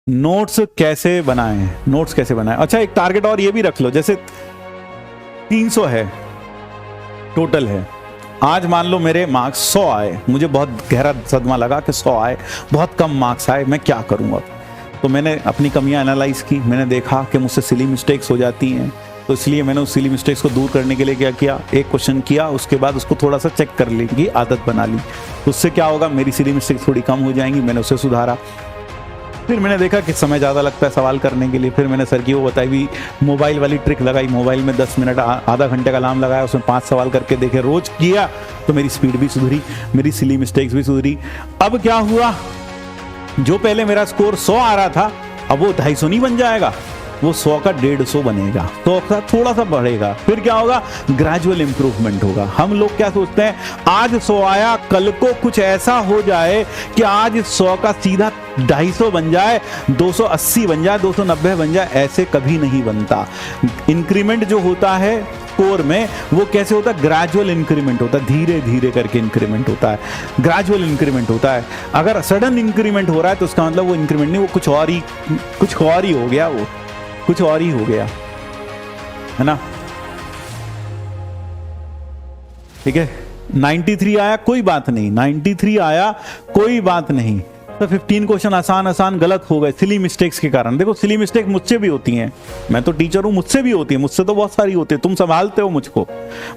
Notes कैसे बनाएं, notes कैसे बनाएं। अच्छा एक टारगेट और ये भी रख लो, जैसे 300 है टोटल है, आज मान लो मेरे मार्क्स 100 आए, मुझे बहुत गहरा सदमा लगा कि 100 आए, बहुत कम मार्क्स आए, मैं क्या करूँगा। तो मैंने अपनी कमियां एनालाइज की, मैंने देखा कि मुझसे सिली मिस्टेक्स हो जाती हैं, तो इसलिए मैंने उस सिली मिस्टेक्स को दूर करने के लिए क्या किया, एक क्वेश्चन किया, उसके बाद उसको थोड़ा सा चेक कर लेने की आदत बना ली। उससे क्या होगा, मेरी सिली मिस्टेक्स थोड़ी कम हो जाएंगी, मैंने उसे सुधारा। फिर मैंने देखा कि समय ज़्यादा लगता है सवाल करने के लिए, फिर मैंने सर की वो बताई हुई मोबाइल वाली ट्रिक लगाई, मोबाइल में 10 मिनट आधा घंटे का अलार्म लगाया, उसमें 5 सवाल करके देखे, रोज किया तो मेरी स्पीड भी सुधरी, मेरी सिली मिस्टेक्स भी सुधरी। अब क्या हुआ, जो पहले मेरा स्कोर 100 आ रहा था, अब वो 250 नहीं बन जाएगा, वो 100 का 150 बनेगा, तो थोड़ा सा बढ़ेगा। फिर क्या होगा, ग्रेजुअल इंप्रूवमेंट होगा। हम लोग क्या सोचते हैं, आज 100 आया, कल को कुछ ऐसा हो जाए कि आज 100 का सीधा 250 बन जाए, 280 बन जाए, 290 बन जाए, ऐसे कभी नहीं बनता। इंक्रीमेंट जो होता है स्कोर में, वो कैसे होता है, ग्रेजुअल इंक्रीमेंट होता है, धीरे धीरे करके इंक्रीमेंट होता है, ग्रेजुअल इंक्रीमेंट होता है। अगर सडन इंक्रीमेंट हो रहा है तो उसका मतलब वो इंक्रीमेंट नहीं, वो कुछ और ही हो गया, वो कुछ और ही हो गया, है ना। ठीक है, 93 आया कोई बात नहीं, 93 आया कोई बात नहीं, तो 15 क्वेश्चन आसान गलत हो गए सिली मिस्टेक्स के कारण। देखो सिली मिस्टेक मुझसे भी होती हैं, मैं तो टीचर हूं, मुझसे भी होती है, मुझसे तो बहुत सारी होती है, तुम संभालते हो मुझको,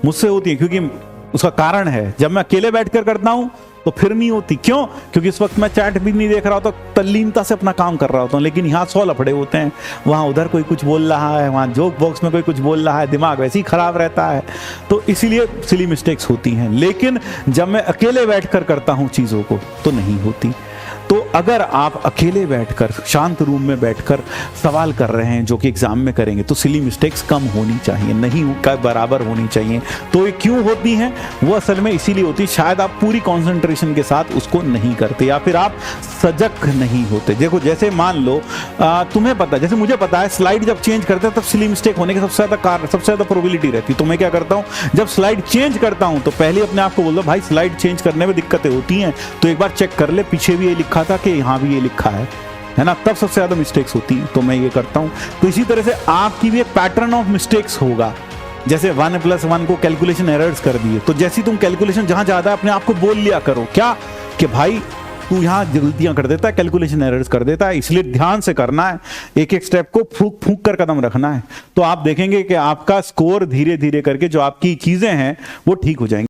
मुझसे होती है, क्योंकि उसका कारण है, जब मैं अकेले बैठकर करता हूं तो फिर नहीं होती। क्यों? क्योंकि इस वक्त मैं चैट भी नहीं देख रहा होता, तल्लीनता से अपना काम कर रहा होता हूँ, लेकिन यहाँ 100 लफड़े होते हैं, वहाँ उधर कोई कुछ बोल रहा है, वहाँ जोक बॉक्स में कोई कुछ बोल रहा है, दिमाग वैसे ही खराब रहता है, तो इसीलिए सिली मिस्टेक्स होती हैं। लेकिन जब मैं अकेले बैठकर करता हूँ चीज़ों को तो नहीं होती। तो अगर आप अकेले बैठकर शांत रूम में बैठकर सवाल कर रहे हैं जो कि एग्जाम में करेंगे, तो सिली मिस्टेक्स कम होनी चाहिए, नहीं का बराबर होनी चाहिए। तो ये क्यों होती हैं, वो असल में इसीलिए होती है, शायद आप पूरी कंसंट्रेशन के साथ उसको नहीं करते, या फिर आप सजग नहीं होते। देखो जैसे मान लो तुम्हें पता है, जैसे मुझे पता है स्लाइड जब चेंज करते हैं तब सिली मिस्टेक होने की सबसे ज़्यादा प्रोबेबिलिटी रहती है। तो मैं क्या करता हूँ, जब स्लाइड चेंज करता हूँ तो पहले अपने आप को बोल दो, भाई स्लाइड चेंज करने में दिक्कतें होती हैं, तो एक बार चेक कर ले, पीछे भी ये लिखा था कि यहाँ भी ये लिखा है ना, तब सबसे ज्यादा मिस्टेक्स होती हैं, तो मैं ये करता हूं। तो इसी तरह से आपकी भी एक पैटर्न ऑफ मिस्टेक्स होगा, जैसे 1+1 को कैलकुलेशन एरर्स कर दिए, तो जैसी तुम कैलकुलेशन जहां ज्यादा अपने आप को बोल लिया करो, क्या कि भाई तू यहां गलतियां कर देता है, कैलकुलेशन एरर्स कर देता है, इसलिए ध्यान से करना है, एक एक स्टेप को फूंक कर कदम रखना है, तो आप देखेंगे कि आपका स्कोर धीरे धीरे करके जो आपकी चीजें हैं वो ठीक हो जाएंगी।